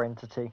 power entity.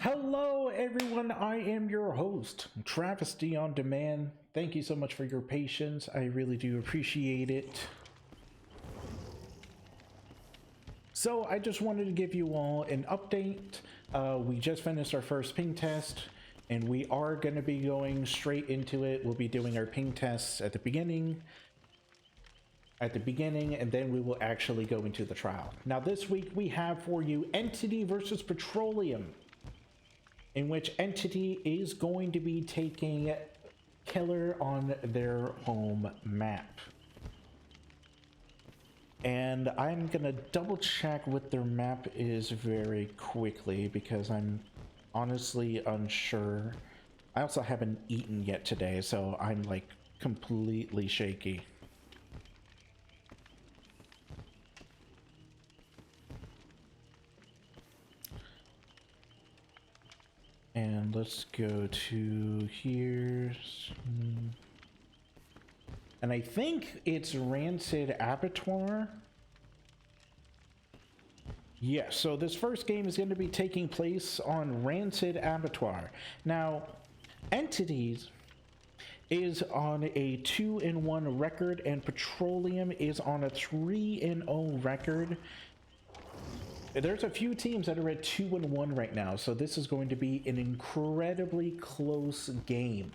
Hello, everyone. I am your host, Travesty on Demand. Thank you so much for your patience. I really do appreciate it. So, I just wanted to give you all an update. We just finished our first ping test, and we are going to be going straight into it. We'll be doing our ping tests at the beginning, and then we will actually go into the trial. Now, this week we have for you Entity versus Petroleum, in which Entity is going to be taking Killer on their home map. And I'm gonna double check what their map is very quickly because I'm honestly unsure. I also haven't eaten yet today, so I'm like completely shaky. And let's go to here. And I think it's Rancid Abattoir. Yeah, so this first game is going to be taking place on Rancid Abattoir. Now, Entities is on a 2-1 record, and Petroleum is on a 3-0 record. There's a few teams that are at 2-1 right now, so this is going to be an incredibly close game.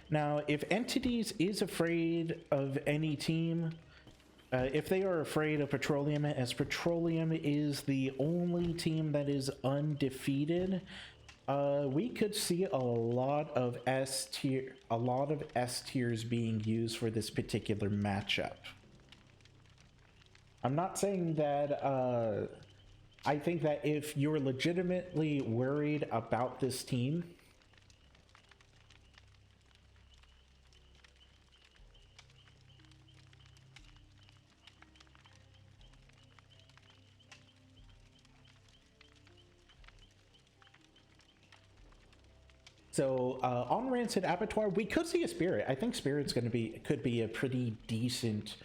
Now, if Entities is afraid of any team, if they are afraid of Petroleum, as Petroleum is the only team that is undefeated, we could see a lot of S tiers being used for this particular matchup. I'm not saying that. I think that if you're legitimately worried about this team, so on Rancid Abattoir, we could see a Spirit. I think Spirit's could be a pretty decent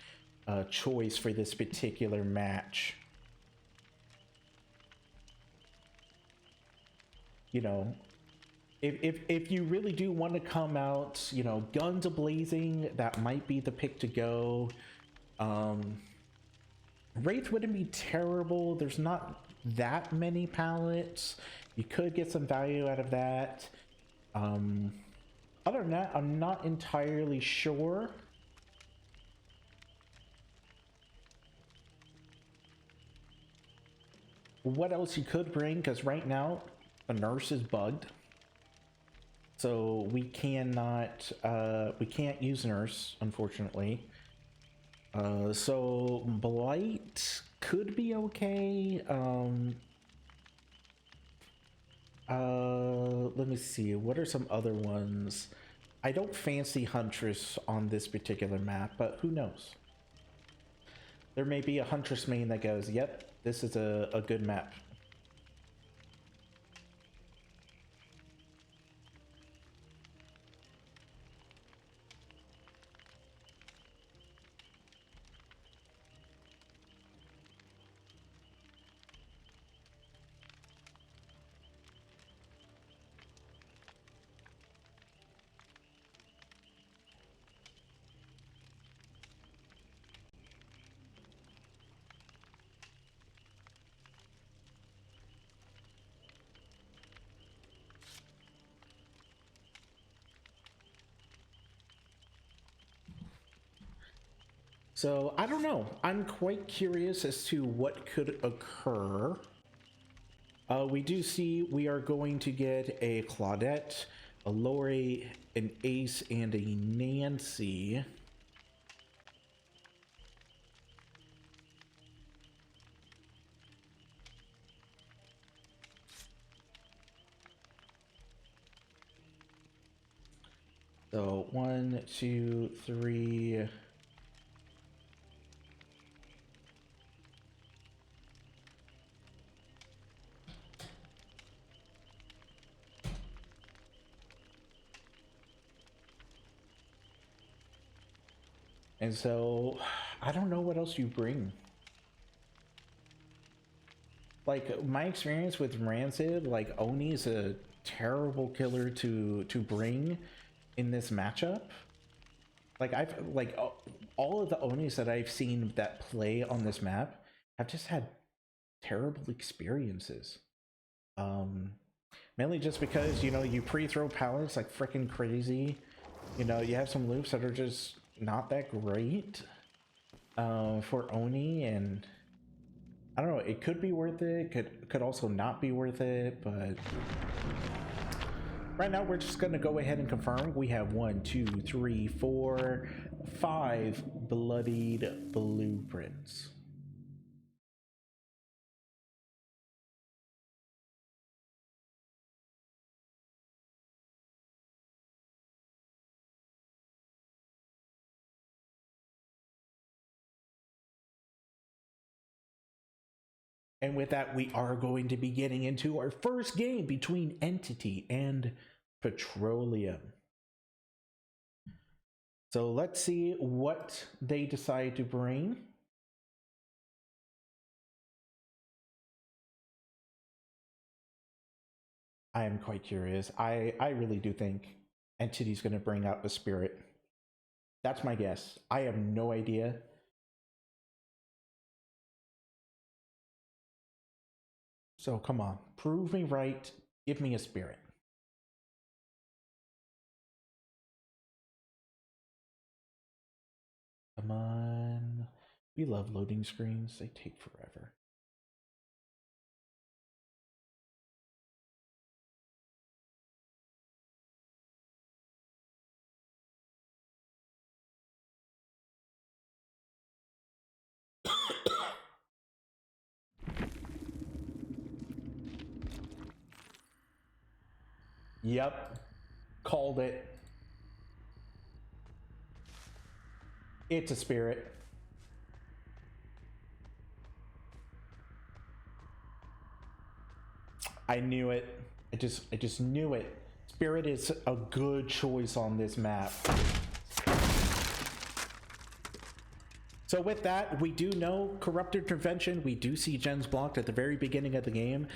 choice for this particular match. You know, if you really do want to come out, you know, guns a-blazing, that might be the pick to go. Wraith wouldn't be terrible. There's not that many pallets. You could get some value out of that. Other than that, I'm not entirely sure. What else you could bring, because right now a nurse is bugged. So we cannot, we can't use nurse, unfortunately. So Blight could be okay. Let me see. What are some other ones? I don't fancy Huntress on this particular map, but who knows? There may be a Huntress main that goes, yep, this is a good map. So I don't know. I'm quite curious as to what could occur. We do see we are going to get a Claudette, a Lori, an Ace, and a Nancy. So 1, 2, 3. And so I don't know what else you bring. like my experience with Rancid, like Oni is a terrible killer to bring in this matchup. Like I've like all of the Onis that I've seen that play on this map have just had terrible experiences. Mainly just because, you know, you pre-throw pallets like freaking crazy. You know, you have some loops that are just not that great for Oni, and I don't know, it could be worth it, could also not be worth it, but right now we're just gonna go ahead and confirm. We have 1, 2, 3, 4, 5 bloodied blueprints. And with that, we are going to be getting into our first game between Entity and Petroleum. So let's see what they decide to bring. I am quite curious. I really do think Entity's going to bring out the Spirit. That's my guess. I have no idea. So come on, prove me right. Give me a Spirit. Come on. We love loading screens. They take forever. Yep. Called it. It's a Spirit. I knew it. I just knew it. Spirit is a good choice on this map. So with that, we do know Corrupt Intervention. We do see gens blocked at the very beginning of the game.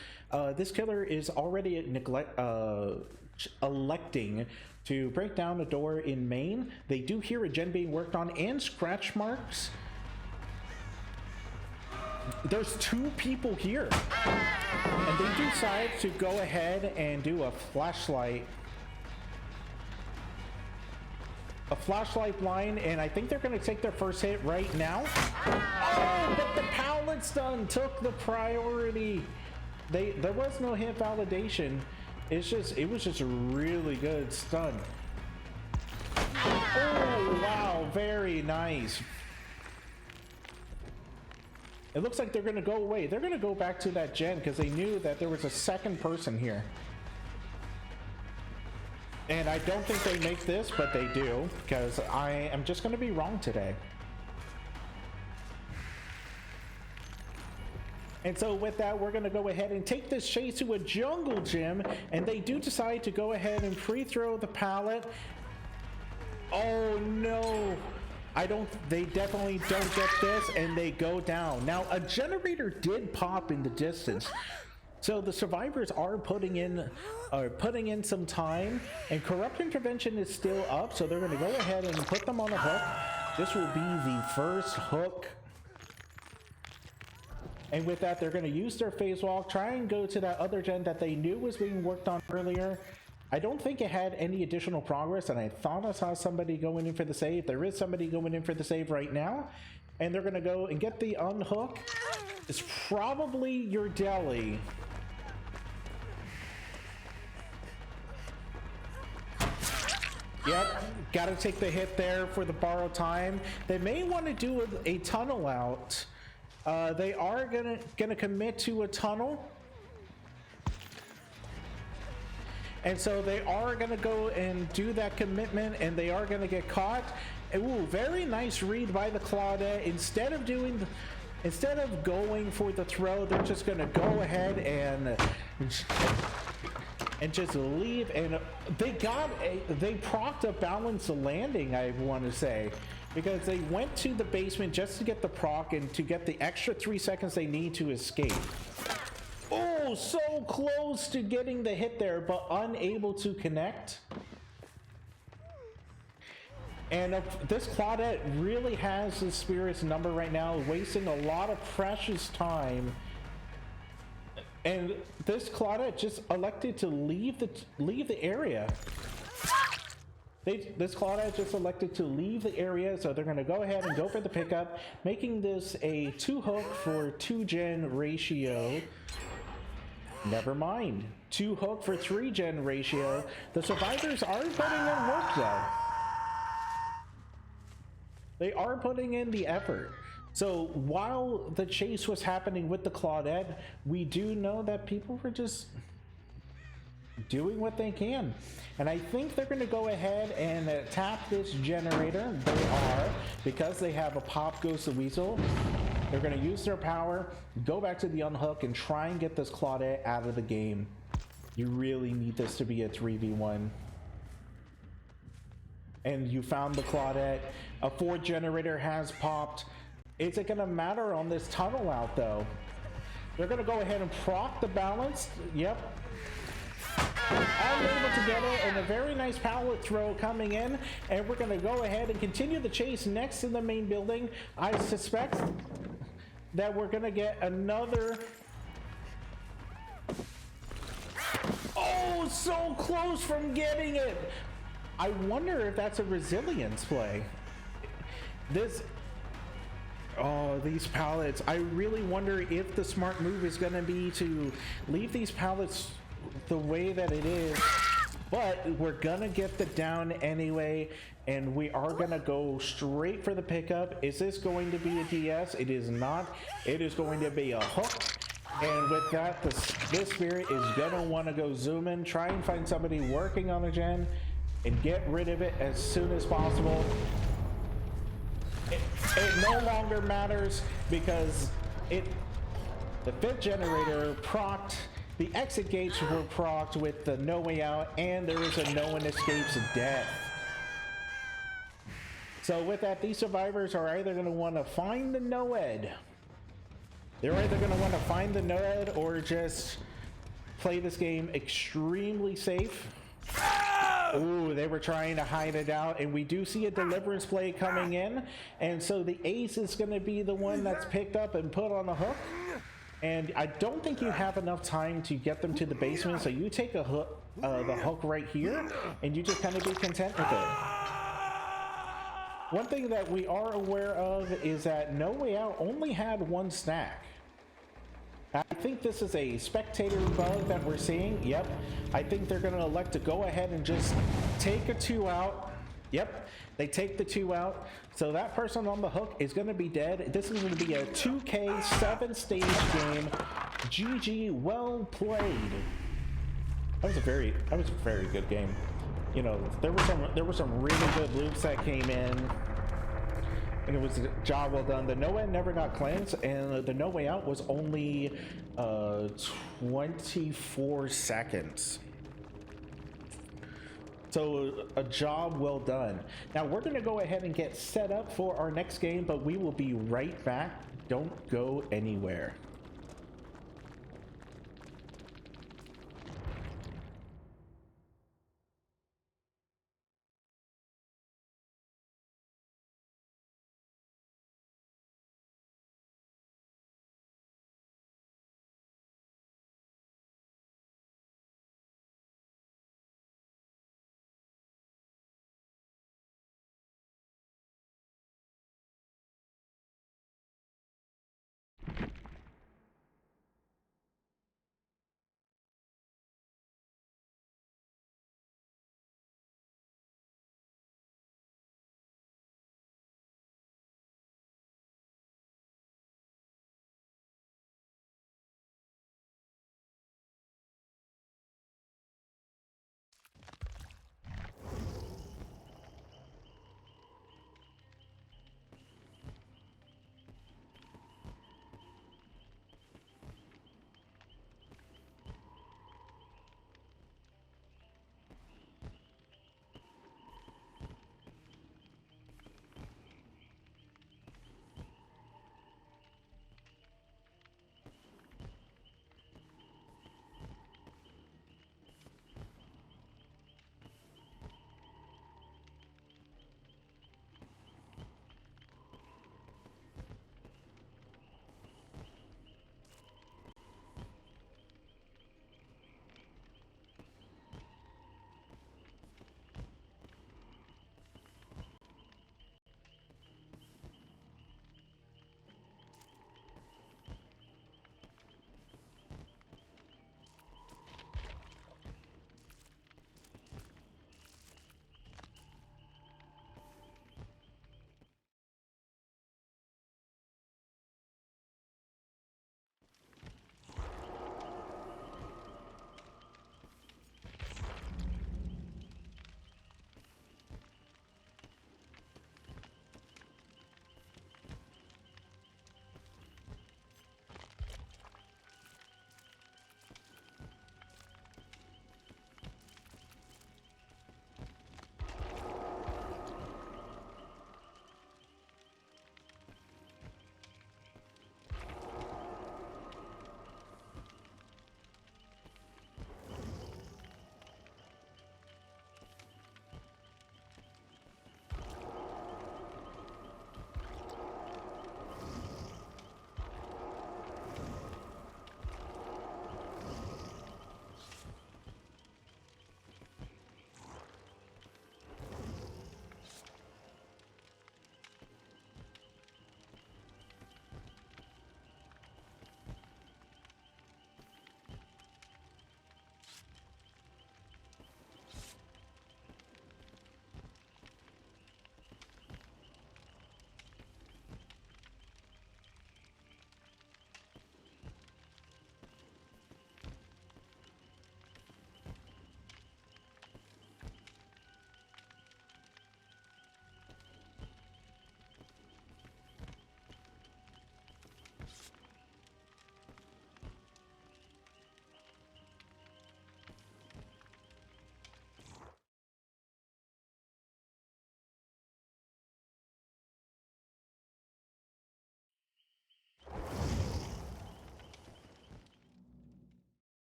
This killer is already electing to break down a door in main. They do hear a gen being worked on and scratch marks. There's 2 people here. And they decide to go ahead and do a flashlight blind, and I think they're going to take their first hit right now. Oh, but the pallet stun took the priority. There was no hit validation. It was just a really good stun. Oh wow, very nice. It looks like they're going to go away. They're going to go back to that gen because they knew that there was a second person here. And I don't think they make this, but they do, because I am just going to be wrong today. And so with that, we're going to go ahead and take this chase to a jungle gym, and they do decide to go ahead and pre-throw the pallet. Oh no! They definitely don't get this, and they go down. Now, a generator did pop in the distance. So the survivors are putting in some time, and Corrupt Intervention is still up, so they're going to go ahead and put them on a hook. This will be the first hook. And with that, they're going to use their phase walk, try and go to that other gen that they knew was being worked on earlier. I don't think it had any additional progress, and I thought I saw somebody going in for the save. There is somebody going in for the save right now, and they're going to go and get the unhook. It's probably your deli. Yep, gotta take the hit there for the borrow time. They may want to do a tunnel out. They are gonna commit to a tunnel. And so they are gonna go and do that commitment, and they are gonna get caught. Ooh, very nice read by the Claudette. Instead of going for the throw, they're just gonna go ahead and just leave, and they procced a balanced landing, I want to say, because they went to the basement just to get the proc and to get the extra 3 seconds they need to escape. Oh, so close to getting the hit there, but unable to connect. And this Claudette really has the Spirit's number right now, wasting a lot of precious time. And this Claudette just elected to leave the area. This Claudette just elected to leave the area, so they're going to go ahead and go for the pickup, making this a 2-hook for 2-gen ratio. Never mind. 2-hook for 3-gen ratio. The survivors are putting in work, though. They are putting in the effort. So while the chase was happening with the Claudette, we do know that people were just doing what they can. And I think they're going to go ahead and tap this generator. They are, because they have a Pop Goes the Weasel. They're going to use their power, go back to the unhook, and try and get this Claudette out of the game. You really need this to be a 3v1. And you found the Claudette. A 4th generator has popped. Is it going to matter on this tunnel out, though? They're going to go ahead and proc the balance. Yep. All able to get it, and a very nice pallet throw coming in, and we're going to go ahead and continue the chase next to the main building. I suspect that we're going to get another... Oh, so close from getting it! I wonder if that's a resilience play. Oh, these pallets. I really wonder if the smart move is going to be to leave these pallets the way that it is, but we're gonna get the down anyway, and we are gonna go straight for the pickup. Is this going to be a DS? It is not. It is going to be a hook, and with that, this Spirit is gonna want to go zoom in, try and find somebody working on a gen, and get rid of it as soon as possible. It no longer matters because the 5th generator procced. The exit gates were procced with the no way out, and there is a no one escapes death. So with that, these survivors are either going to want to find the Noed. They're either going to want to find the Noed or just play this game extremely safe. Ooh, they were trying to hide it out, and we do see a deliverance play coming in, and so the ace is going to be the one that's picked up and put on the hook. And I don't think you have enough time to get them to the basement, so you take a hook, the hook right here, and you just kind of be content with it. One thing that we are aware of is that No Way Out only had 1 stack. I think this is a spectator bug that we're seeing. Yep. I think they're going to elect to go ahead and just take a 2 out. Yep. They take the 2 out. So that person on the hook is going to be dead. This is going to be a 2K 7-stage game. GG, well played. That was a very good game. You know, there were some really good loops that came in, and it was a job well done. The No End never got cleansed, and the No Way Out was only 24 seconds. So a job well done. Now we're going to go ahead and get set up for our next game, but we will be right back. Don't go anywhere.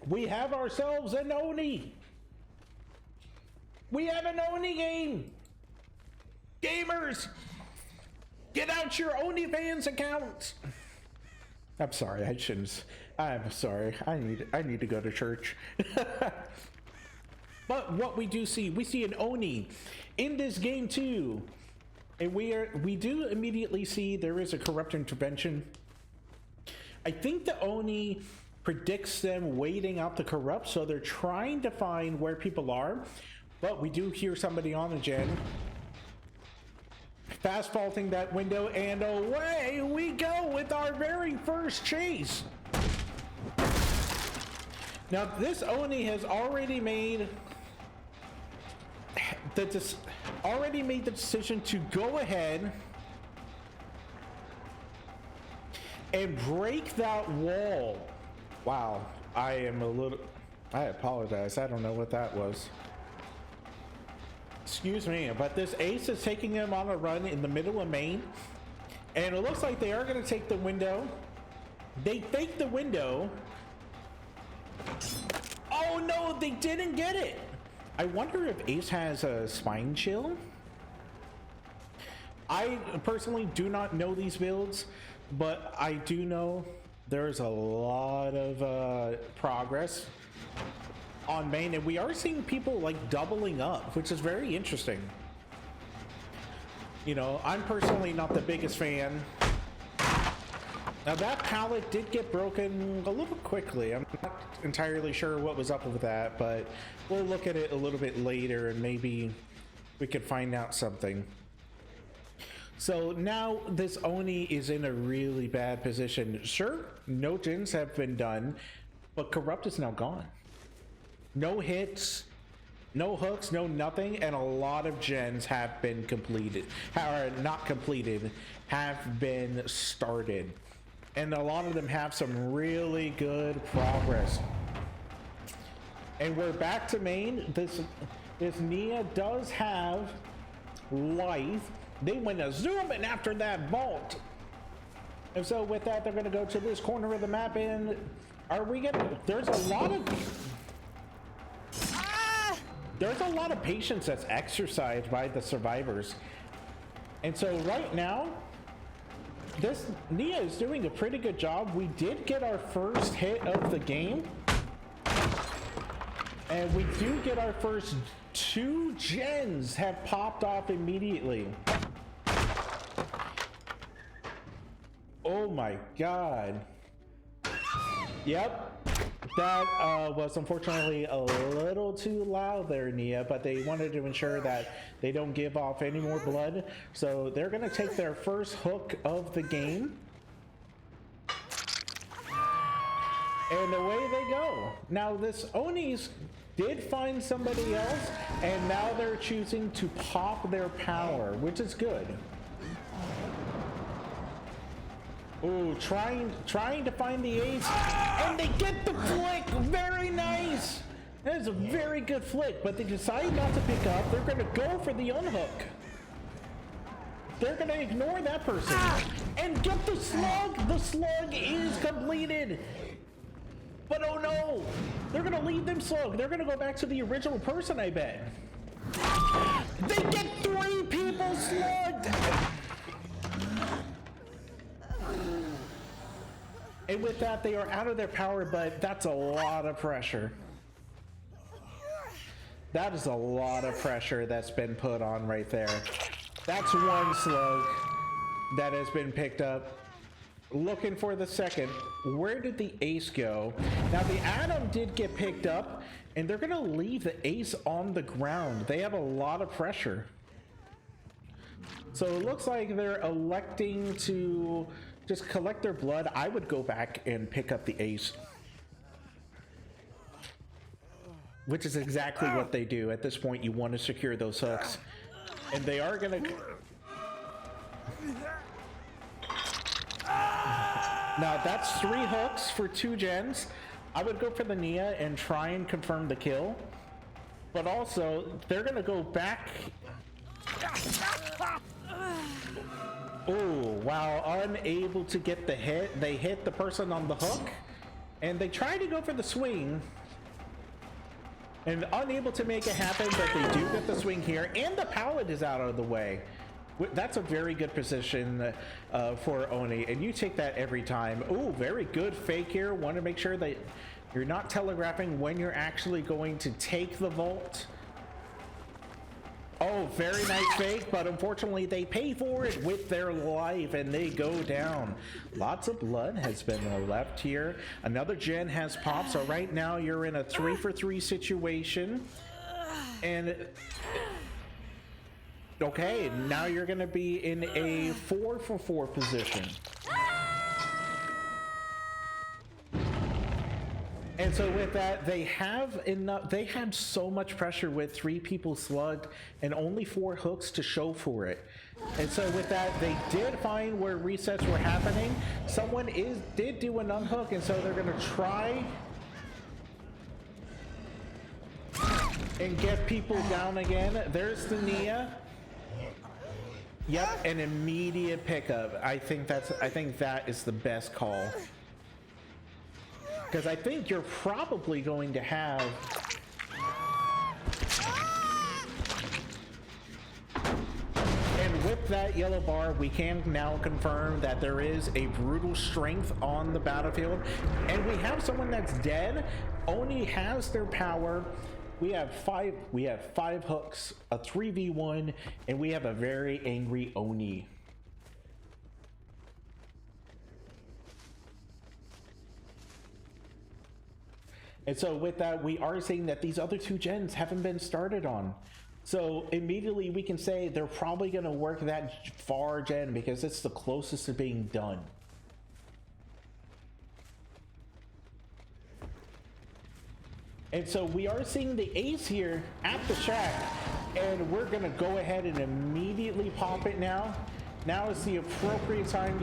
We have ourselves an Oni. We have an Oni game. Gamers, get out your OnlyFans accounts. I'm sorry, I shouldn't. I'm sorry. I need to go to church. But what we do see, we see an Oni in this game too. And we do immediately see there is a corrupt intervention. I think the Oni predicts them waiting out the corrupt, so they're trying to find where people are. But we do hear somebody on the gen. Fast faulting that window, and away we go with our very first chase. Now this Oni has already made the decision to go ahead and break that wall. Wow, I apologize. I don't know what that was. Excuse me, but this ace is taking him on a run in the middle of Maine, and it looks like they are going to take the window. They fake the window. Oh no, they didn't get it. I wonder if Ace has a spine chill. I personally do not know these builds, but I do know there's a lot of progress on main, and we are seeing people like doubling up, which is very interesting. You know, I'm personally not the biggest fan. Now that pallet did get broken a little quickly. I'm not entirely sure what was up with that, but we'll look at it a little bit later and maybe we could find out something. So now this Oni is in a really bad position. Sure, no gens have been done, but corrupt is now gone. No hits, no hooks, no nothing, and a lot of gens have been completed, or not completed, have been started. And a lot of them have some really good progress. And we're back to main. This Nia does have life. They went to zoom in after that vault. And so with that, they're gonna go to this corner of the map, and are we gonna, there's a lot of patience that's exercised by the survivors. And so right now, this Nia is doing a pretty good job. We did get our first hit of the game, and we do get our first 2 gens have popped off immediately. Oh my god. Yep. That was unfortunately a little too loud there, Nia, but they wanted to ensure that they don't give off any more blood. So they're going to take their first hook of the game. And away they go. Now this Onis did find somebody else, and now they're choosing to pop their power, which is good. Ooh, trying to find the ace, and they get the flick. Very nice. That is a very good flick, but they decide not to pick up. They're going to go for the unhook. They're going to ignore that person and get the slug. The slug is completed. But oh no, they're going to leave them slug. They're going to go back to the original person, I bet. They get 3 people slugged. And with that, they are out of their power, but that's a lot of pressure. That is a lot of pressure that's been put on right there. That's 1 slug that has been picked up. Looking for the second. Where did the ace go? Now the Atom did get picked up, and they're gonna leave the ace on the ground. They have a lot of pressure. So it looks like they're electing to just collect their blood. I would go back and pick up the ace, which is exactly what they do. At this point, you want to secure those hooks, and they are gonna. Now that's 3 hooks for 2 gens. I would go for the Nia and try and confirm the kill, but also they're gonna go back. Oh, while unable to get the hit, they hit the person on the hook, And they try to go for the swing and unable to make it happen, but they do get the swing here, and the pallet is out of the way. That's a very good position for Oni, and you take that every time. Ooh, very good fake here. Want to make sure that you're not telegraphing when you're actually going to take the vault. Oh, very nice fake, but unfortunately they pay for it with their life and they go down. Lots of blood has been left here. Another gen has popped, so right now you're in a 3-for-3 situation. And okay, now you're gonna be in a 4-for-4 position. And so with that, they have enough. They had so much pressure with 3 people slugged and only 4 hooks to show for it. And so with that, they did find where resets were happening. Someone did do an unhook, and so they're gonna try and get people down again. There's the Nia. Yep, an immediate pickup. I think that is the best call. Because I think you're probably going to have... And with that yellow bar, we can now confirm that there is a brutal strength on the battlefield. And we have someone that's dead. Oni has their power. We have five hooks, a 3v1, and we have a very angry Oni. And so with that, we are seeing that these other 2 gens haven't been started on. So immediately we can say they're probably going to work that far gen because it's the closest to being done. And so we are seeing the ace here at the shack, and we're going to go ahead and immediately pop it now. Now is the appropriate time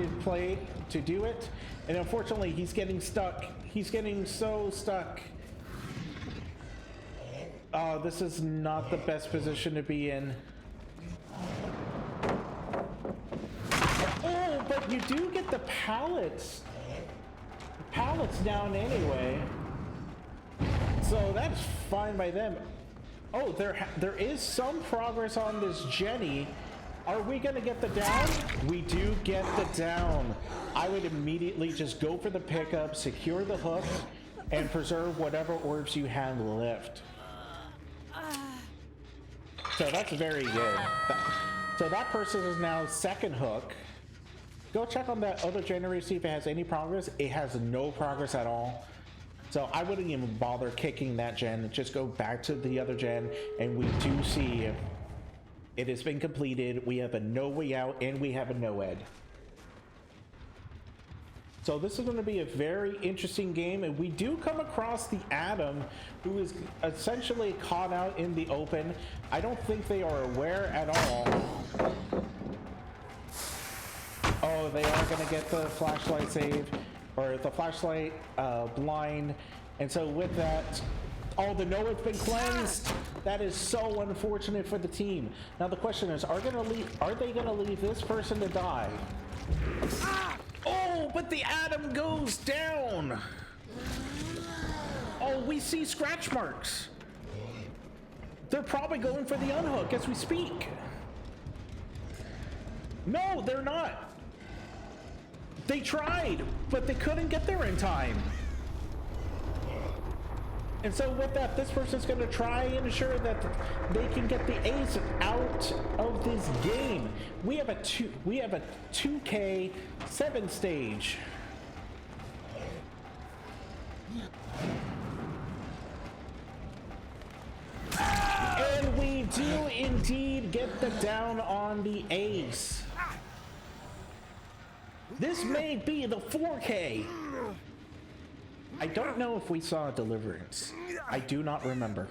to do it. And unfortunately, he's getting stuck. He's getting so stuck. Oh, this is not the best position to be in. Oh, but you do get the pallets. The pallets down anyway. So that's fine by them. Oh, there is some progress on this Jenny. Are we gonna get the down? We do get the down. I would immediately just go for the pickup, secure the hook, and preserve whatever orbs you have left. So that's very good. So that person is now 2nd hook. Go check on that other generator, see if it has any progress. It has no progress at all. So I wouldn't even bother kicking that gen. Just go back to the other gen, and we do see it has been completed. We have a no way out, and we have a no ed. So this is going to be a very interesting game, and we do come across the Atom, who is essentially caught out in the open. I don't think they are aware at all. Oh, they are going to get the flashlight save, or the flashlight blind. And so with that, oh, the no-ed's been cleansed. That is so unfortunate for the team. Now the question is, are they gonna leave this person to die? Oh, but the Atom goes down. Oh, we see scratch marks. They're probably going for the unhook as we speak. No, they're not. They tried, but they couldn't get there in time. And so with that, this person's going to try and ensure that they can get the ace out of this game. We have a 2K 7 stage. And we do indeed get the down on the ace. This may be the 4K. I don't know if we saw a deliverance. I do not remember.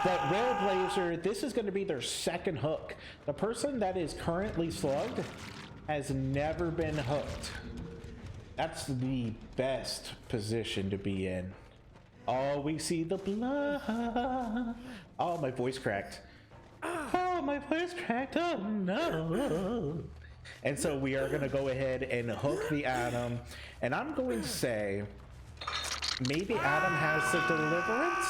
But Railblazer, this is going to be their 2nd hook. The person that is currently slugged has never been hooked. That's the best position to be in. Oh, we see the blood. Oh, my voice cracked. Oh, my voice cracked. Oh, no. And so we are going to go ahead and hook the Atom. And I'm going to say maybe Adam has the deliverance?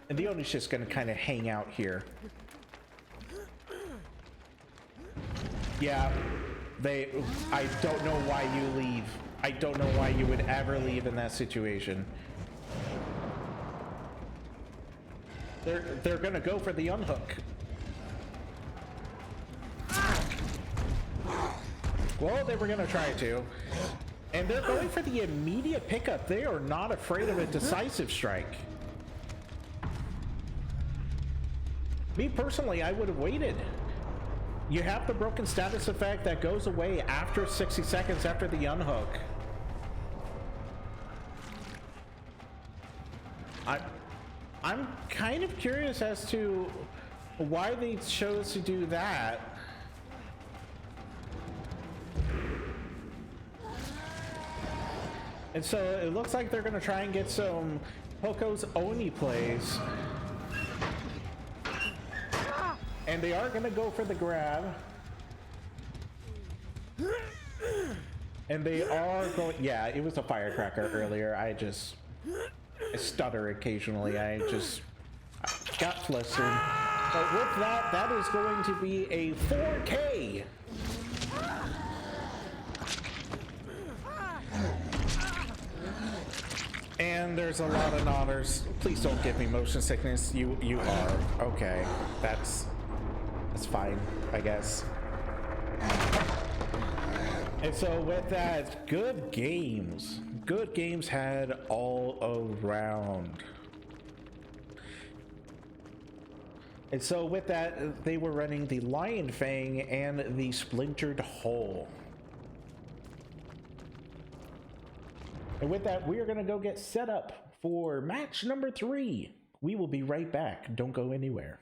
And the Oni's just going to kind of hang out here. Yeah, I don't know why you leave. I don't know why you would ever leave in that situation. They're going to go for the unhook. Well, they were going to try to. And they're going for the immediate pickup. They are not afraid of a decisive strike. Me personally, I would have waited. You have the broken status effect that goes away after 60 seconds after the unhook. I'm kind of curious as to why they chose to do that. And so it looks like they're going to try and get some Poco's Oni plays. And they are going to go for the grab. And they are going... Yeah, it was a firecracker earlier. I stutter occasionally. I got flustered. But with that, that is going to be a 4K. And there's a lot of nodders. Please don't give me motion sickness. You are. Okay. That's fine, I guess. And so with that, good games. Good games had all around. And so with that, they were running the Lion Fang and the Splintered Hull. And with that, we are going to go get set up for match number 3. We will be right back. Don't go anywhere.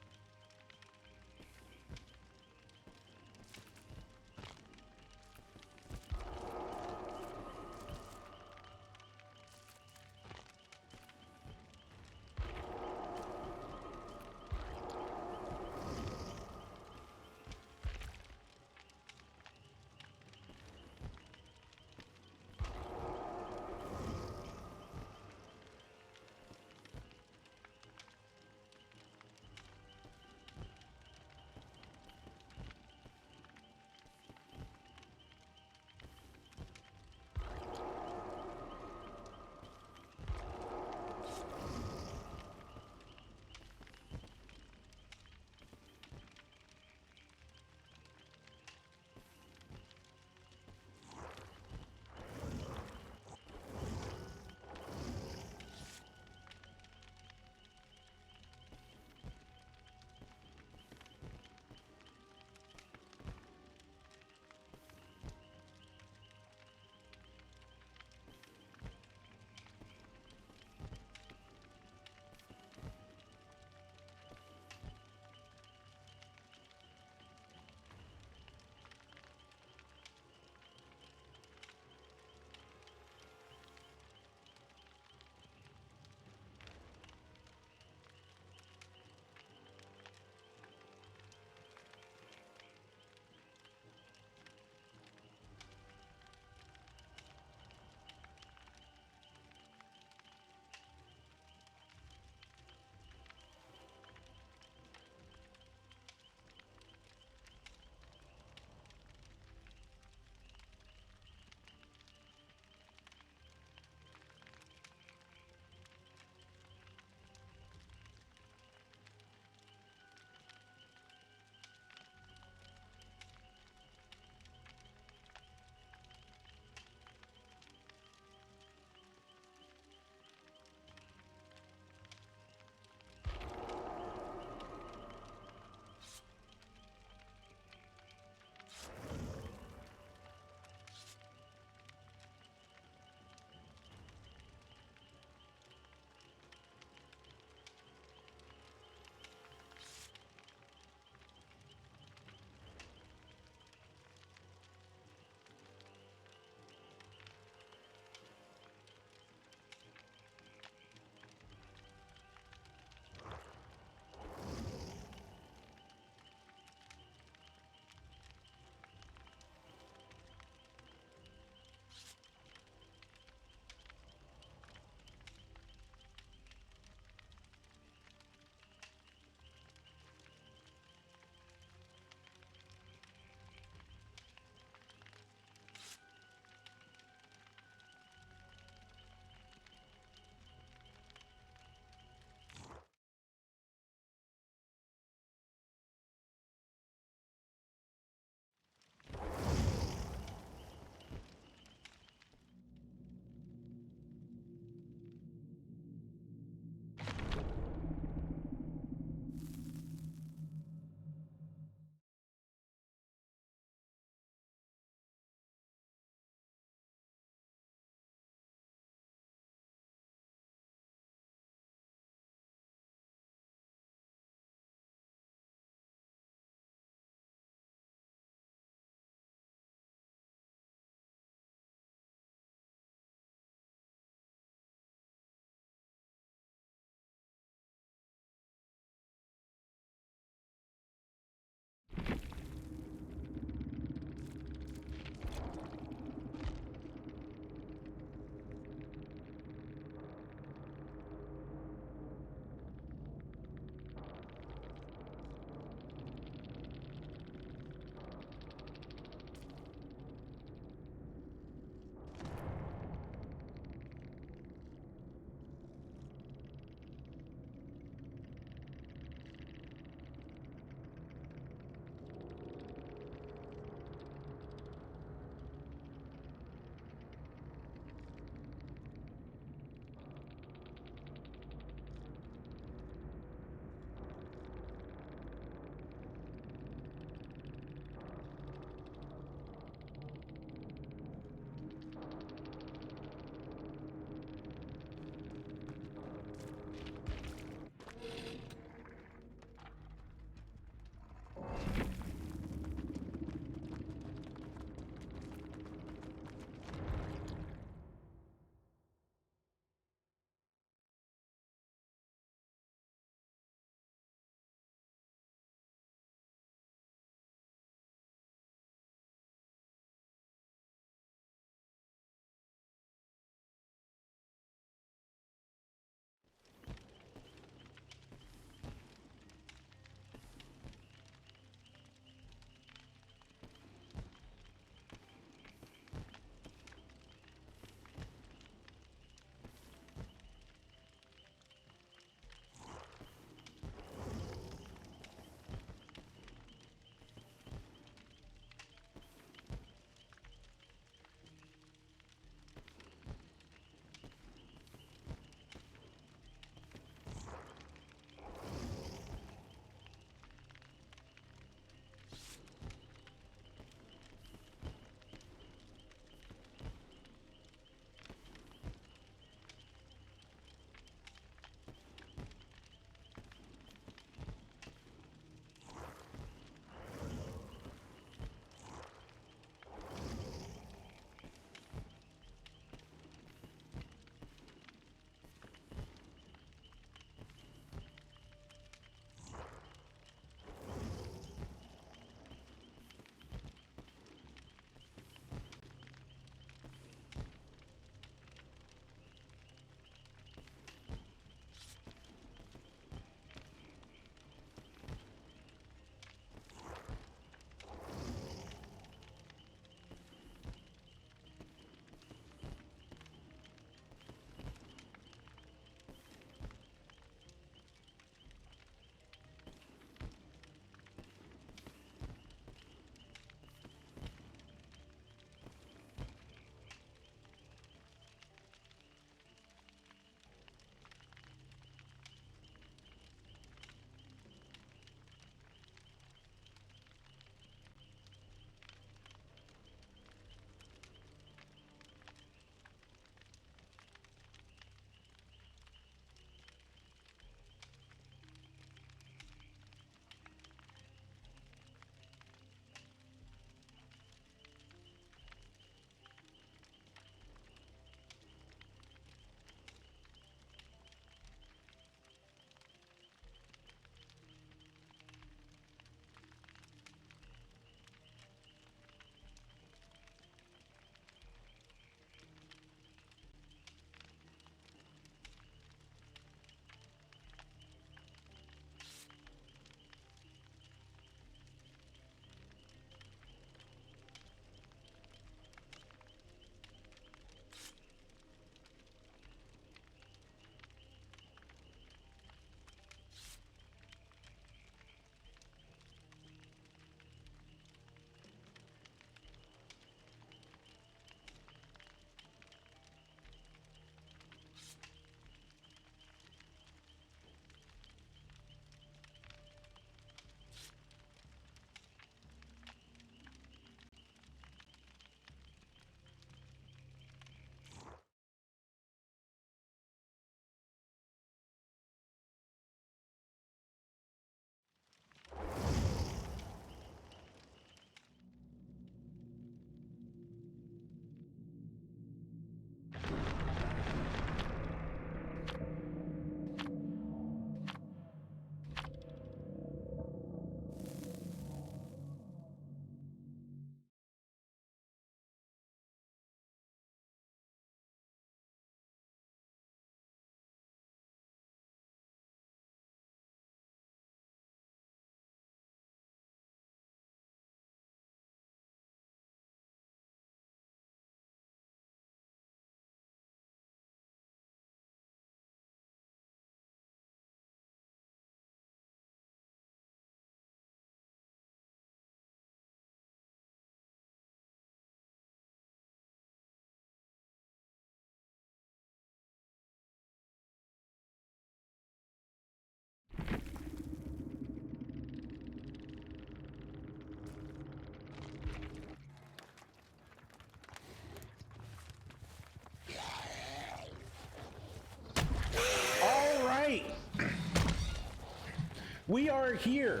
We are here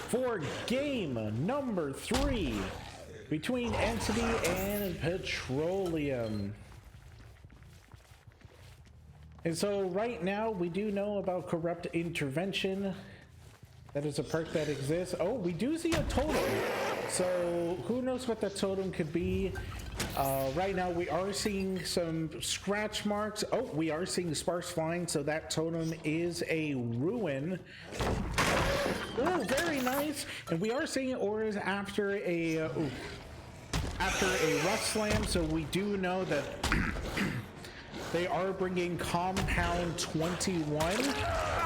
for game number 3 between Entity and Petroleum. And so right now we do know about Corrupt Intervention. That is a perk that exists. Oh, we do see a totem. So who knows what that totem could be. Right now we are seeing some scratch marks. Oh, we are seeing sparks flying, so that totem is a ruin. Oh, very nice. And we are seeing auras after a rust slam, so we do know that they are bringing Compound 21,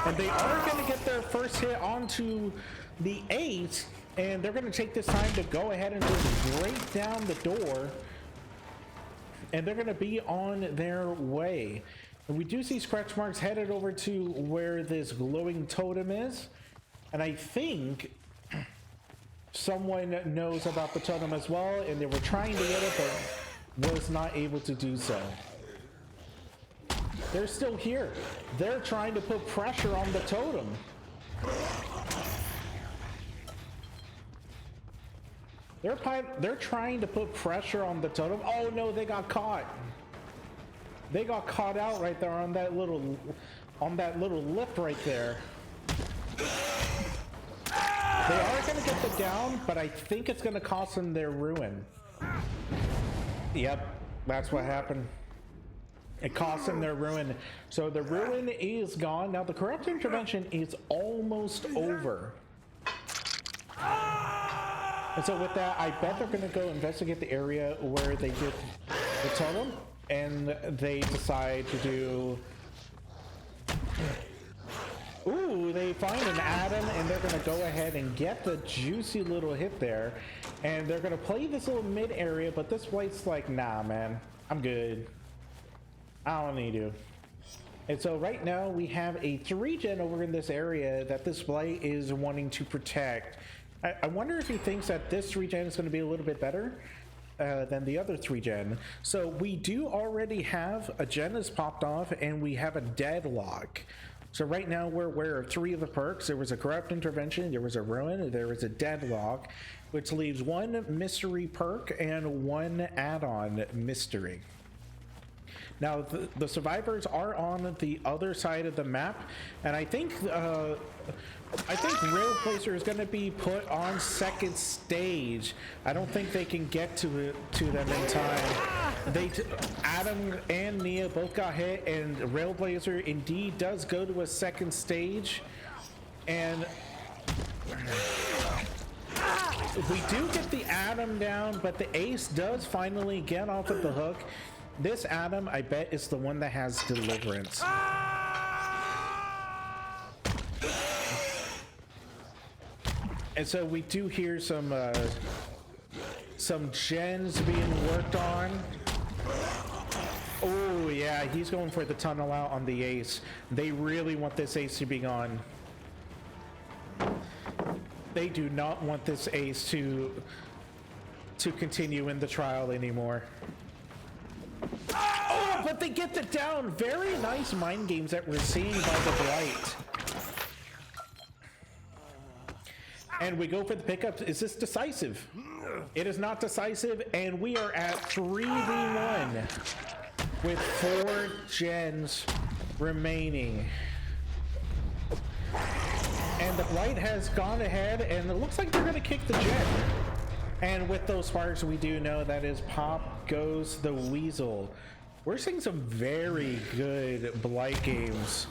and they are going to get their first hit onto the 8, and they're going to take this time to go ahead and just break down the door, and they're going to be on their way. And we do see scratch marks headed over to where this glowing totem is, and I think someone knows about the totem as well, and they were trying to get it but was not able to do so. They're still here. They're trying to put pressure on the totem. They're trying to put pressure on the totem. Oh no, they got caught. They got caught out right there on that little lip right there. They are going to get the down, but I think it's going to cost them their ruin. Yep, that's what happened. It cost them their ruin. So the ruin is gone. Now the Corrupt Intervention is almost over. And so with that, I bet they're going to go investigate the area where they did the totem, and they decide to do... Ooh, they find an atom, and they're going to go ahead and get the juicy little hit there. And they're going to play this little mid area, but this Blight's like, nah, man, I'm good. I don't need to. And so right now we have a 3-gen over in this area that this Blight is wanting to protect. I wonder if he thinks that this 3-gen is going to be a little bit better than the other 3-gen. So we do already have a gen that's popped off, and we have a deadlock. So right now we're aware of 3 of the perks. There was a Corrupt Intervention, there was a Ruin, and there was a Deadlock, which leaves 1 mystery perk and 1 add-on mystery. Now the survivors are on the other side of the map, and I think Rail Placer is going to be put on second stage. I don't think they can get to them in time. Adam and Nia both got hit, and Railblazer indeed does go to a second stage. And we do get the Adam down, but the Ace does finally get off of the hook. This Adam, I bet, is the one that has Deliverance. And so we do hear some gens being worked on. Oh yeah, he's going for the tunnel out on the Ace. They really want this Ace to be gone. They do not want this Ace to continue in the trial anymore. Oh, but they get it down. Very nice mind games that we're seeing by the Blight. And we go for the pickup. Is this decisive? It is not decisive, and we are at 3v1 with 4 gens remaining. And the Blight has gone ahead, and it looks like they're going to kick the gen. And with those sparks, we do know that is pop goes the Weasel. We're seeing some very good Blight games.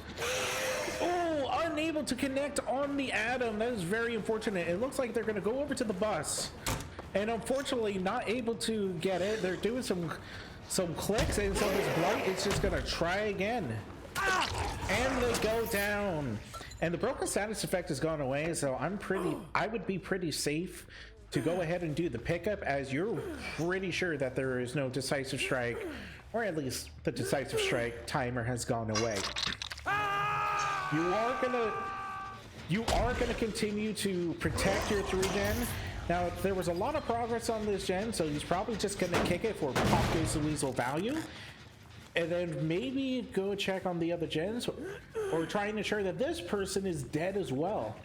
Oh, unable to connect on the Atom. That is very unfortunate. It looks like they're going to go over to the bus, and unfortunately not able to get it. They're doing some clicks, and so this Blight is just going to try again. And they go down. And the broken status effect has gone away, so I would be pretty safe to go ahead and do the pickup, as you're pretty sure that there is no decisive strike, or at least the decisive strike timer has gone away. You are gonna continue to protect your 3-gen. Now, there was a lot of progress on this gen, so he's probably just gonna kick it for Pop Goes the Weasel value, and then maybe go check on the other gens, or try and ensure that this person is dead as well.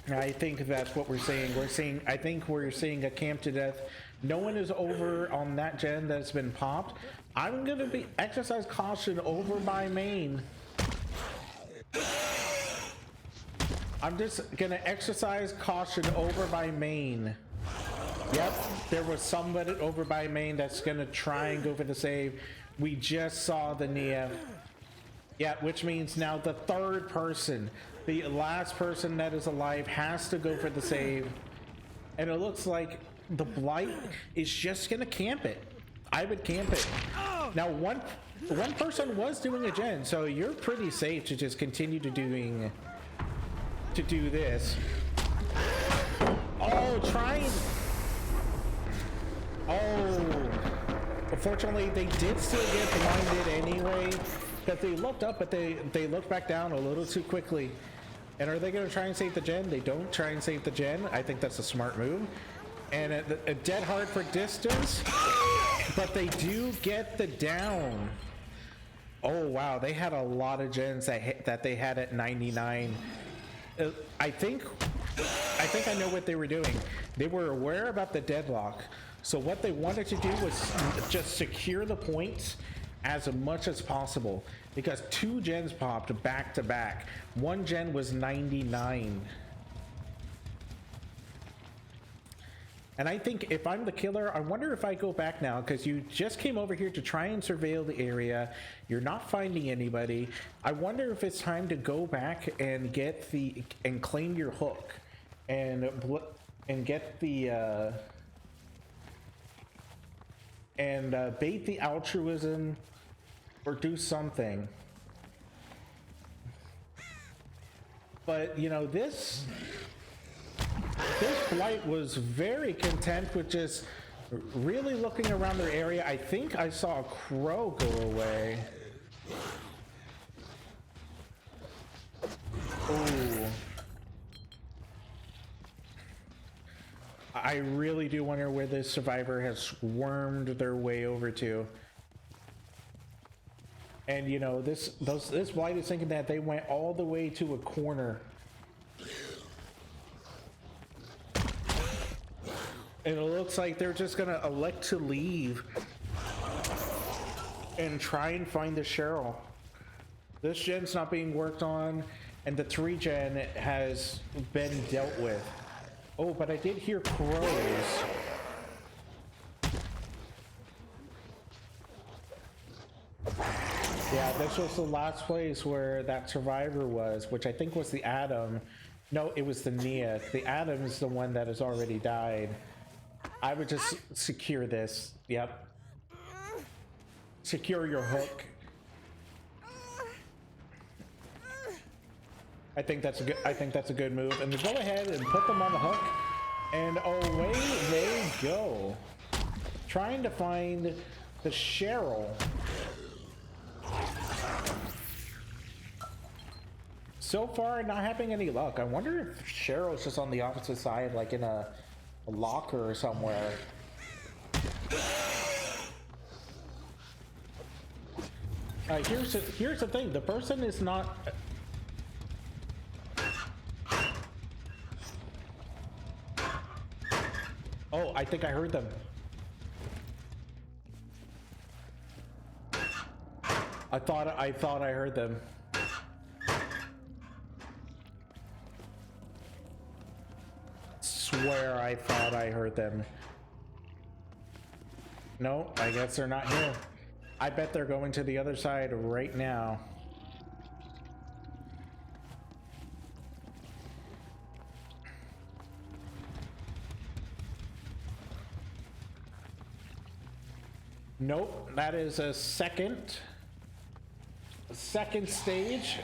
I think that's what we're seeing. I think we're seeing a camp to death. No one is over on that gen that's been popped. I'm gonna be exercise caution over by main. I'm just gonna exercise caution over by main. Yep, there was somebody over by main that's gonna try and go for the save. We just saw the Nia. Yeah, which means now the third person, the last person that is alive, has to go for the save. And it looks like the Blight is just gonna camp it. I would camp it. Now one person was doing a gen, so you're pretty safe to just continue to do this. Oh, trying. Oh, unfortunately they did still get blinded anyway, because they looked up, but they looked back down a little too quickly. And are they going to try and save the gen? They don't try and save the gen. I think that's a smart move. And a dead hard for distance, but they do get the down. Oh wow, they had a lot of gens that they had at 99. I think I know what they were doing. They were aware about the deadlock. So what they wanted to do was just secure the points as much as possible, because 2 gens popped back to back. 1 gen was 99. And I think if I'm the killer, I wonder if I go back now, because you just came over here to try and surveil the area. You're not finding anybody. I wonder if it's time to go back and get and claim your hook and get the bait the altruism or do something. But you know, this Blight was very content with just really looking around their area. I think I saw a crow go away. Ooh. I really do wonder where this survivor has wormed their way over to. And you know, this Blight is thinking that they went all the way to a corner. And it looks like they're just gonna elect to leave and try and find the Cheryl. This gen's not being worked on, and the 3 gen has been dealt with. Oh, but I did hear crows. Yeah, this was the last place where that survivor was, which I think was the Adam. No, it was the Nia. The Adam is the one that has already died. I would just secure this. Yep. Secure your hook. I think that's a good move. And go ahead and put them on the hook. And away they go. Trying to find the Cheryl. So far, not having any luck. I wonder if Cheryl's just on the opposite side, like in a locker or somewhere. Here's the thing. The person is not. Oh, I think I heard them. I thought I heard them. Swear I thought I heard them. No, I guess they're not here. I bet they're going to the other side right now. Nope, that is a second stage.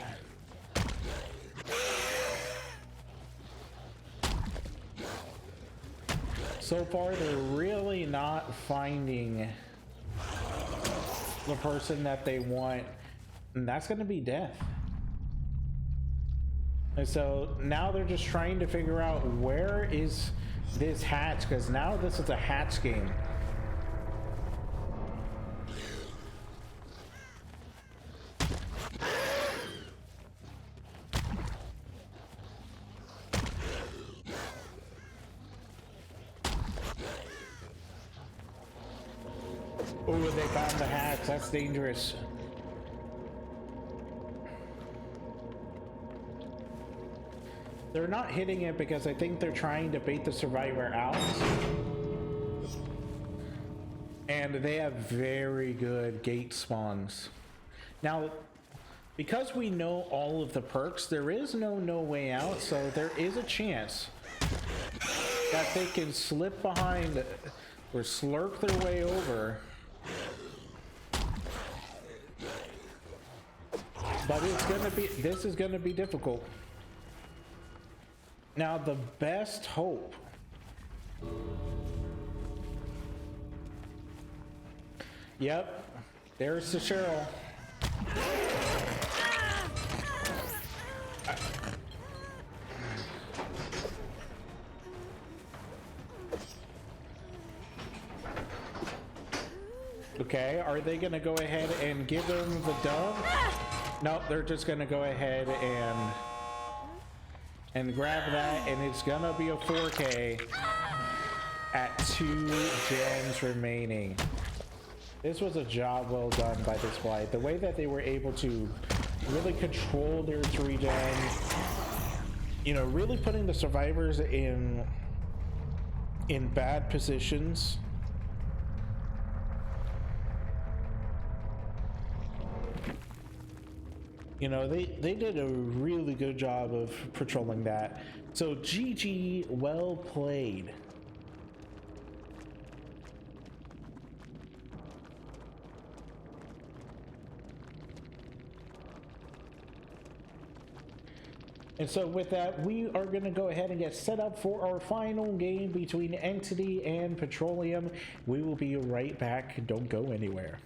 So far, they're really not finding the person that they want, and that's going to be death. And so now they're just trying to figure out where is this hatch, because now this is a hatch game. Oh, they found the hatch. That's dangerous. They're not hitting it because I think they're trying to bait the survivor out. And they have very good gate spawns. Now, because we know all of the perks, there is no way out, so there is a chance that they can slip behind or slurp their way over. But this is gonna be difficult. Now, the best hope. Yep, there's the Cheryl. Okay, are they gonna go ahead and give him the dub? Nope, they're just gonna go ahead and grab that, and it's gonna be a 4K at 2 gens remaining. This was a job well done by this flight. The way that they were able to really control their 3 gens, you know, really putting the survivors in bad positions. You know, they did a really good job of patrolling that. So GG, well played. And so with that, we are going to go ahead and get set up for our final game between Entity and Petroleum. We will be right back. Don't go anywhere.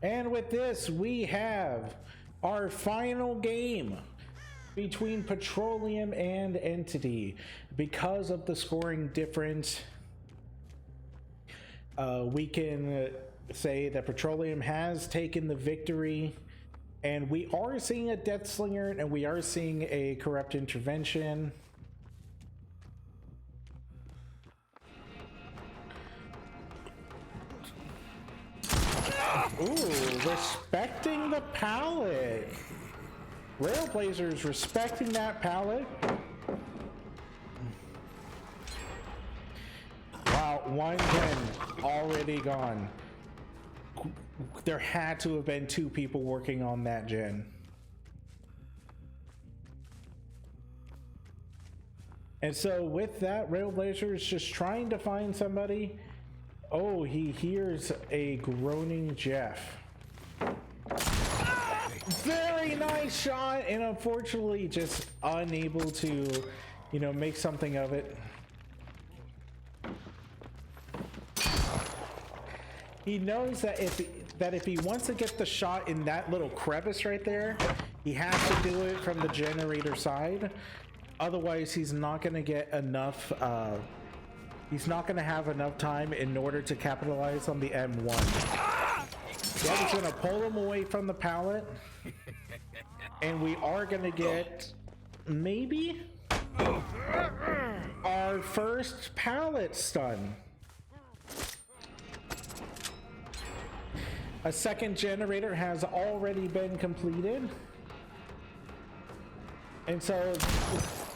And with this, we have our final game between Petroleum and Entity. Because of the scoring difference, we can say that Petroleum has taken the victory. And we are seeing a Death Slinger, and we are seeing a Corrupt Intervention. Ooh, respecting the pallet. Railblazers respecting that pallet. Wow, one gen already gone. There had to have been 2 people working on that gen. And so with that, Railblazer is just trying to find somebody. Oh, he hears a groaning Jeff. Very nice shot, and unfortunately just unable to, you know, make something of it. He knows that if he wants to get the shot in that little crevice right there, he has to do it from the generator side. Otherwise, he's not going to get enough. He's not going to have enough time in order to capitalize on the M1. Yeah, he's going to pull him away from the pallet, and we are going to get maybe our first pallet stun. A second generator has already been completed. And so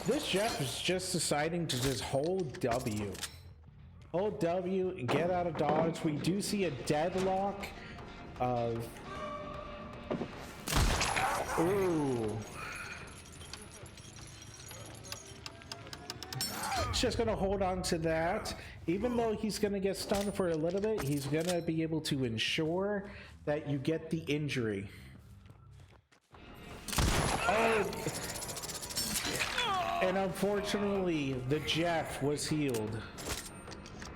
this Jeff is just deciding to just hold W. Hold W, get out of dodge. We do see a deadlock of... Ooh. He's just gonna hold on to that. Even though he's gonna get stunned for a little bit, he's gonna be able to ensure that you get the injury. Oh, and unfortunately, the Jeff was healed.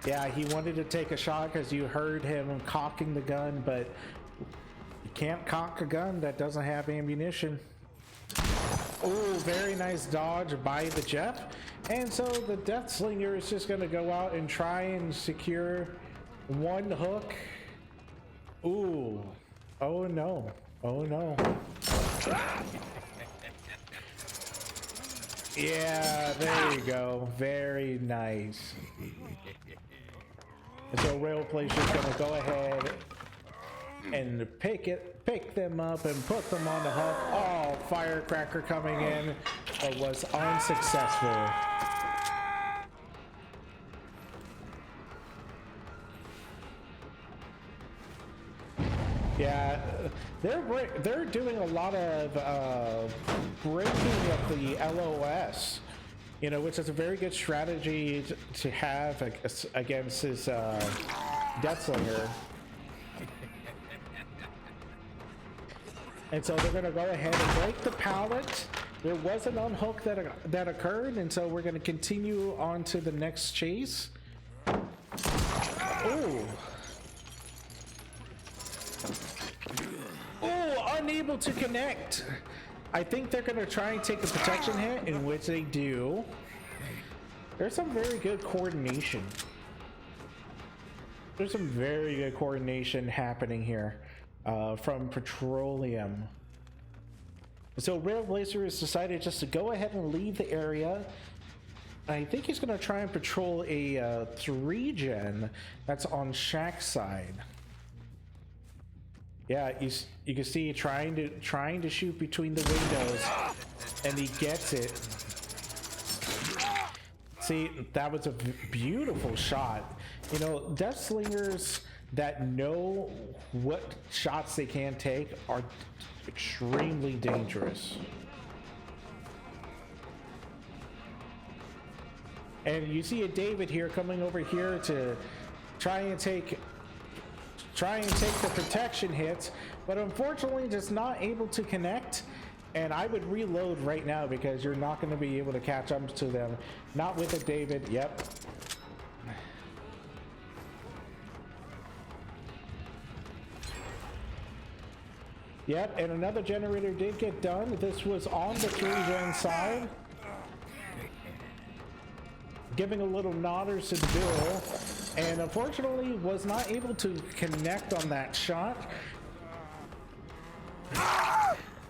Yeah, he wanted to take a shot because you heard him cocking the gun, but you can't cock a gun that doesn't have ammunition. Oh, very nice dodge by the Jeff. And so the Death Slinger is just going to go out and try and secure one hook. Ooh. Oh no. Oh no. Yeah, there you go. Very nice. And so Railblazer is going to go ahead and pick them up and put them on the hook. Oh, firecracker coming in, but was unsuccessful. Yeah, they're doing a lot of breaking of the LOS, you know, which is a very good strategy to have against his Deathslinger. And so they're going to go ahead and break the pallet. There was an unhook that occurred, and so we're going to continue on to the next chase. Ooh. Oh, unable to connect. I think they're going to try and take a protection hit, in which they do. There's some very good coordination. There's some very good coordination happening here from Petroleum. So Railblazer has decided just to go ahead and leave the area. I think he's going to try and patrol a 3-gen that's on Shack's side. Yeah, you can see trying to shoot between the windows, and he gets it. See, that was a beautiful shot. You know, Death Slingers that know what shots they can take are extremely dangerous. And you see a David here coming over here to try and take the protection hits, but unfortunately just not able to connect. And I would reload right now because you're not going to be able to catch up to them. Not with a David. Yep. Yep, and another generator did get done. This was on the 3-gen side. Giving a little nodders to the bill. And unfortunately was not able to connect on that shot.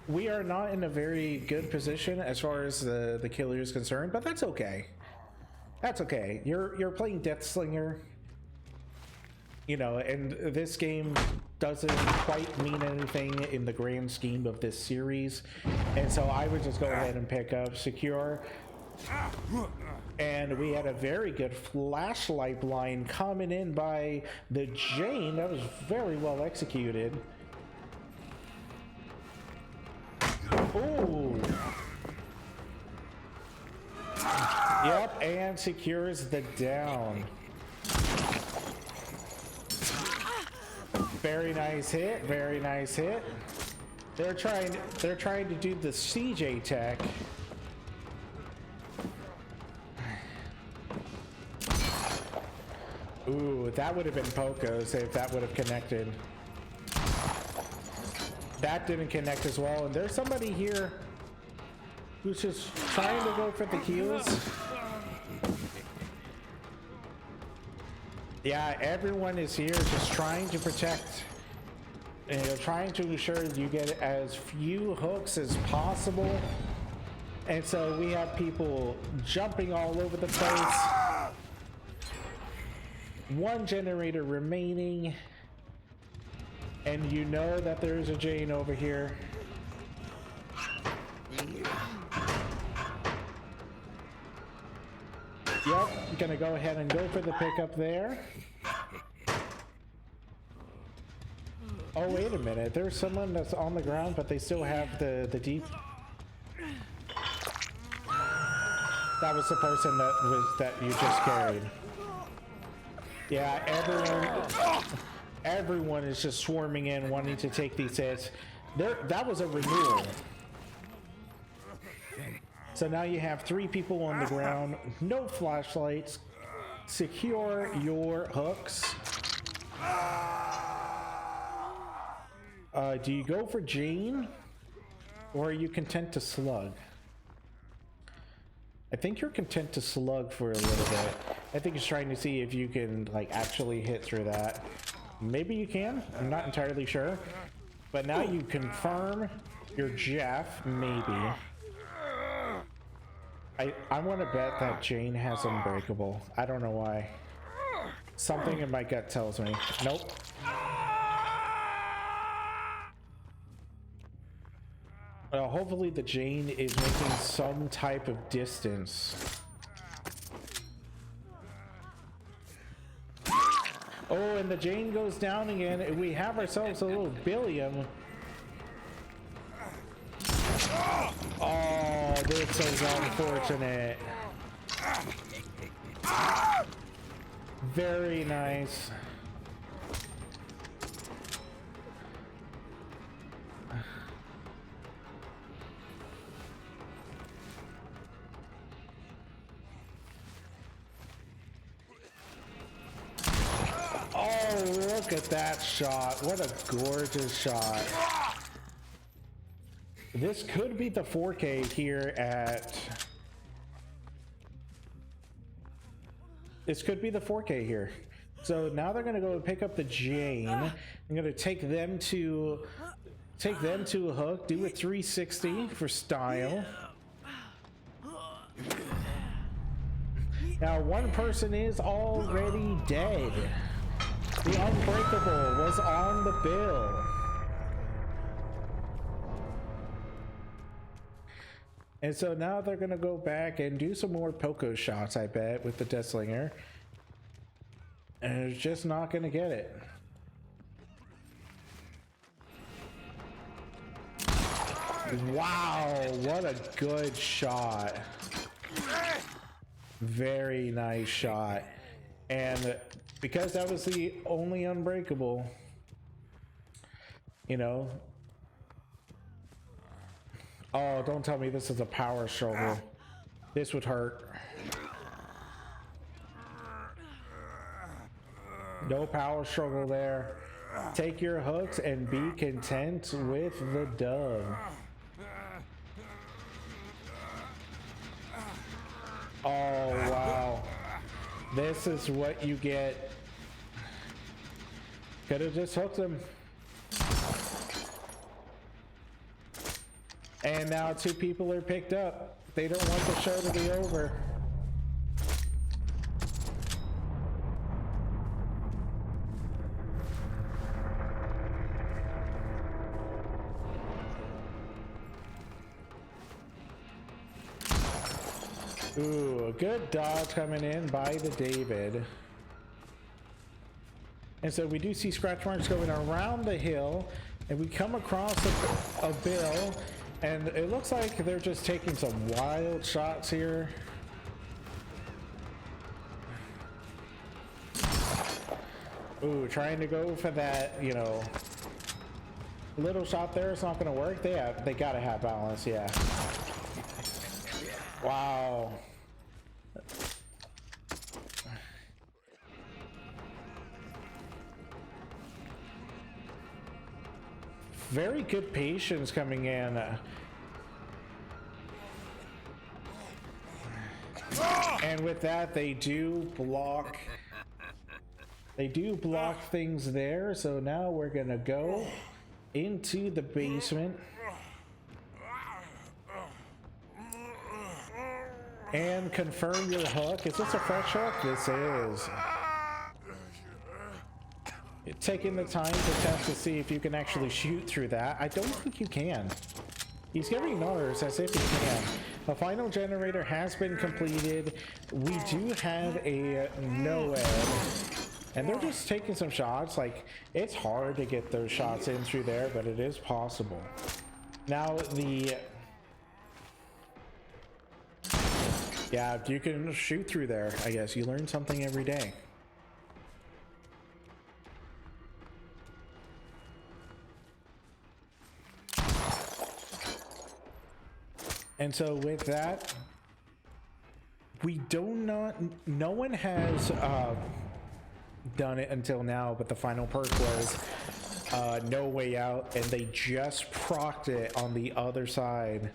We are not in a very good position as far as the killer is concerned, but that's okay. That's okay. You're playing Deathslinger. You know, and this game doesn't quite mean anything in the grand scheme of this series. And so I would just go ahead and pick up Secure. And we had a very good flashlight line coming in by the Jane. That was very well executed. Ooh. Yep, and secures the down. Very nice hit, very nice hit. They're trying to do the CJ tech. Ooh, that would have been Poco's if that would have connected. That didn't connect as well, and there's somebody here who's just trying to go for the kills. Yeah, everyone is here just trying to protect, you know, trying to ensure you get as few hooks as possible. And so we have people jumping all over the place. One generator remaining. And you know that there's a Jane over here. Yep, gonna go ahead and go for the pickup there. Oh, wait a minute. There's someone that's on the ground, but they still have the deep. That was the person that you just carried. Yeah, everyone is just swarming in, wanting to take these hits. That was a renewal. So now you have 3 people on the ground, no flashlights. Secure your hooks. Do you go for Jane, or are you content to slug? I think you're content to slug for a little bit. I think he's trying to see if you can like actually hit through that. Maybe you can. I'm not entirely sure. But now you confirm your Jeff, maybe. I want to bet that Jane has Unbreakable. I don't know why. Something in my gut tells me. Nope. Hopefully the Jane is making some type of distance. Oh, and the Jane goes down again, and we have ourselves a little Billiam. Oh, this is unfortunate. Very nice. Oh, look at that shot. What a gorgeous shot. This could be the 4K here at... This could be the 4K here. So now they're gonna go and pick up the Jane. I'm gonna take them to a hook, do a 360 for style. Now one person is already dead. The Unbreakable was on the bill. And so now they're gonna go back and do some more Poco shots, I bet, with the Deathslinger. And it's just not gonna get it. Wow, what a good shot. Very nice shot. And because that was the only Unbreakable, you know. Oh, don't tell me this is a power struggle. This would hurt. No power struggle there. Take your hooks and be content with the dub. Oh, wow. This is what you get. Could have just hooked him. And now 2 people are picked up. They don't want the show to be over. Ooh, a good dodge coming in by the David. And so we do see scratch marks going around the hill, and we come across a Bill, and it looks like they're just taking some wild shots here. Ooh, trying to go for that, you know, little shot there. It's not going to work. They gotta have balance, yeah. Wow. Very good patience coming in. And with that, they do block things there. So now we're gonna go into the basement and confirm your hook. Is this a fresh hook? This is. Taking the time to test to see if you can actually shoot through that. I don't think you can. He's giving orders as if he can. The final generator has been completed. We do have a NOED, and they're just taking some shots. Like, it's hard to get those shots in through there, but it is possible. Now yeah, you can shoot through there. I guess you learn something every day. And so with that, no one has done it until now, but the final perk was No Way Out, and they just procced it on the other side.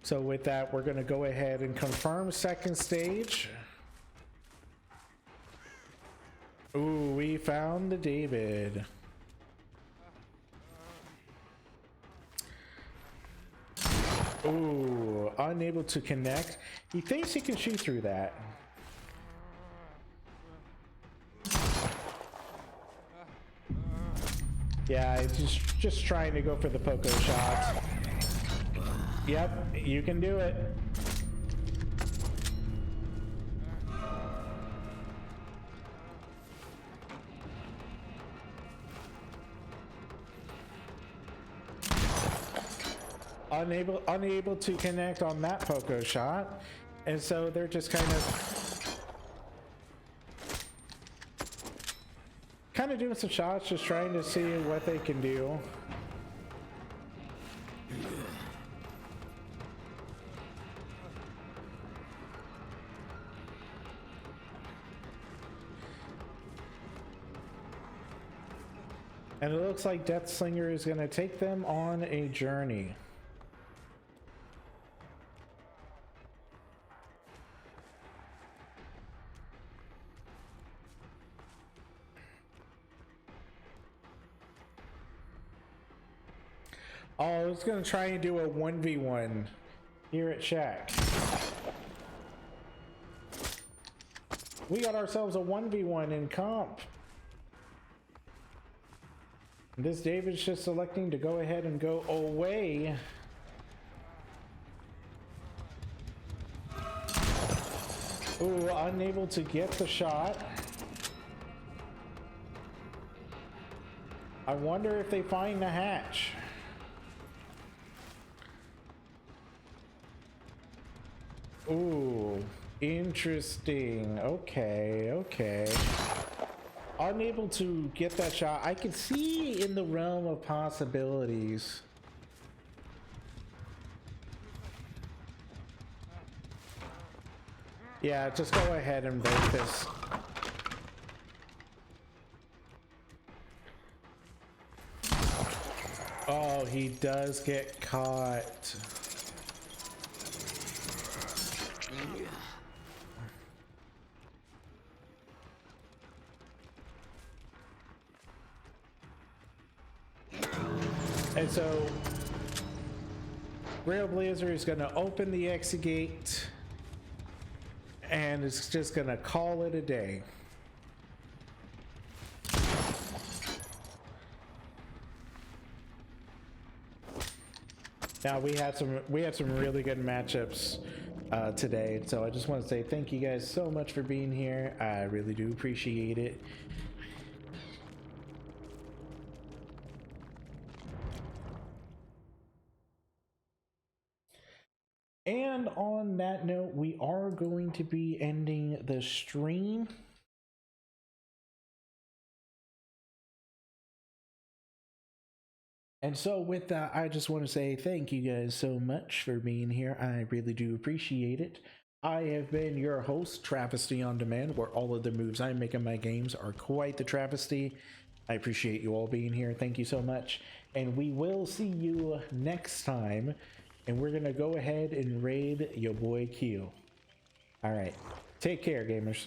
So with that, we're going to go ahead and confirm second stage. Ooh, we found the David. Ooh, unable to connect. He thinks he can shoot through that. Yeah, he's just trying to go for the poco shot. Yep, you can do it. Unable to connect on that poco shot, and so they're just kind of doing some shots, just trying to see what they can do. And it looks like Deathslinger is going to take them on a journey. Oh, I was going to try and do a 1v1 here at Shack. We got ourselves a 1v1 in comp. This David's just selecting to go ahead and go away. Ooh, unable to get the shot. I wonder if they find the hatch. Ooh, interesting. Okay, okay. Unable to get that shot. I can see in the realm of possibilities. Yeah, just go ahead and break this. Oh, he does get caught. And so Trailblazer is going to open the exit gate and it's just going to call it a day. Now we had some really good matchups today, so I just want to say thank you guys so much for being here. I really do appreciate it. And on that note, we are going to be ending the stream. And so with that, I just want to say thank you guys so much for being here. I really do appreciate it. I have been your host, Travesty on Demand, where all of the moves I make in my games are quite the travesty. I appreciate you all being here. Thank you so much. And we will see you next time. And we're going to go ahead and raid your boy Q. All right. Take care, gamers.